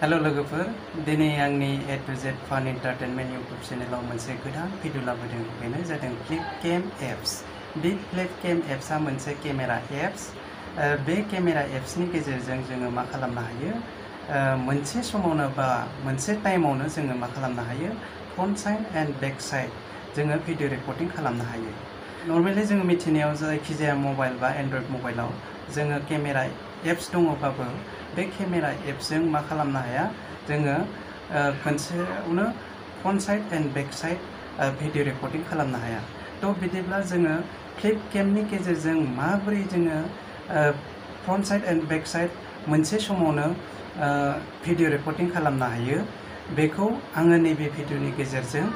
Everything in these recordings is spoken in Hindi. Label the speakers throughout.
Speaker 1: हेलो लोगोफोर दिनै आंनि A to Z फान एन्टारटेनमेन्ट यूट्यूब चेनेलाव मोनसे गोदान भिडिअ लाबोदों बेनो जादों फ्लिपकेम एप्स बे फ्लिपकेम एप्सआ मोनसे केमेरा एप्स बे केमेरा एप्सनि गेजेरजों जोङो मा खालामनो हायो मोनसे समावनो बा मोनसे टाइमावनो जोङो मा खालामनो हायो front side and back side जोङो भिडिअ रेकर्डिं खालामनो हायो नर्मेली जोङो मिथिनायाव जायखिजाया मबाइल बा एन्ड्रइड मबाइलाव जोङो केमेरा एप्स दङबाबो बे केमेरा एप्सजों मा खालामनो हाया जोङो खनसेयावनो front side and back side video recording खालामनो हाया थ' बिदिब्ला जोङो फ्लिपकेमनि गेजेरजों माबोरै जोङो front side and back side मोनसे समावनो भिडिअ रेकर्डिं खालामनो हायो बेखौ आङो नैबे भिडिअनि गेजेरजों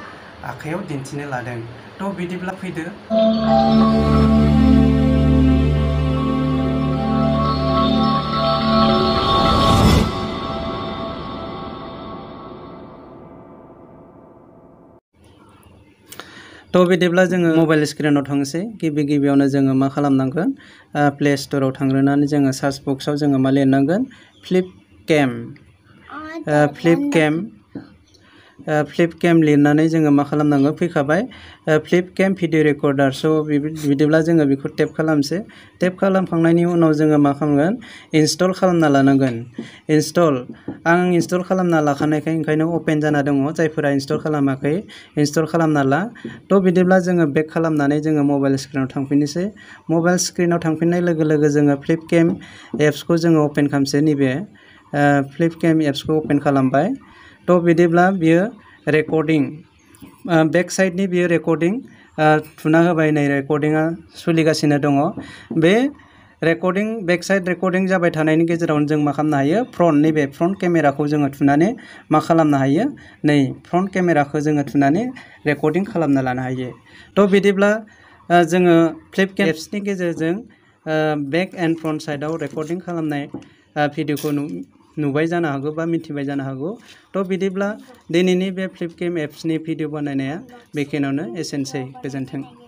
Speaker 1: आखायाव दिन्थिनो लादों थ' बिदिब्ला फैदो तो बिदिब्ला जोङो मबाइल स्क्रिनाव थांसै गिबियावनो जोङो मा खालामनांगोन प्ले स्टोराव थांग्रोनानै जोङो सार्च बक्सआव जोङो मा लिरनांगोन फ्लिपकेम लिरनानै जोङो मा खालामनांगोन फैखाबाय फ्लिपकेम भिडिअ रेकर्डार स' बिदिब्ला जोङो बेखौ टेप खालामसै टेप खालामखांनायनि उनाव जोङो मा खालामगोन इनस्टल खालामना लानांगोन आं इनस्टल खालामना लाखानायखाय ओंखायनो अपेन जाना दङ जायफोरा इनस्टल खालामाखै इनस्टल खालामना ला थ' बिदिब्ला जोङो बेक खालामनानै जोङो मबाइल स्क्रिनाव थांफिननोसै मबाइल स्क्रिनाव थांफिननाय लोगो लोगो जोङो फ्लिपकेम एप्सखौ जोङो अपेन खालामसै नैबे फ्लिपकेम एप्सखौ अपेन खालामबाय थ' बिदिब्ला बियो रेकर्डिं बेक साइडनि बियो रेकर्डिं थुना होबाय नै रेकर्डिंआ सोलिगासिनो दङ बे रेकर्डिं बेक साइड रेकर्डिं जाबाय थानायनि गेजेरावनो जों मा खालामनो हायो नैबे फ्रन्ट केमेराखौ जोङो थुनानै मा खालामनो हायो नै फ्रन्ट केमेराखौ जोङो थुनानै रेकर्डिं खालामना लानो हायो थ' बिदिब्ला जोङो फ्लिपकेम एप्सनि गेजेरजों बेक एन्ड फ्रन्ट साइडआव रेकर्डिं खालामनाय भिडिअखौ नुबाय जानो हागौ बा मिथिबाय जानो हागौ थ' बिदिब्ला दिनैनि बे फ्लिपकेम एप्सनि भिडिअ बानायनाया बेखिनियावनो एसेनोसै गोजोन्थों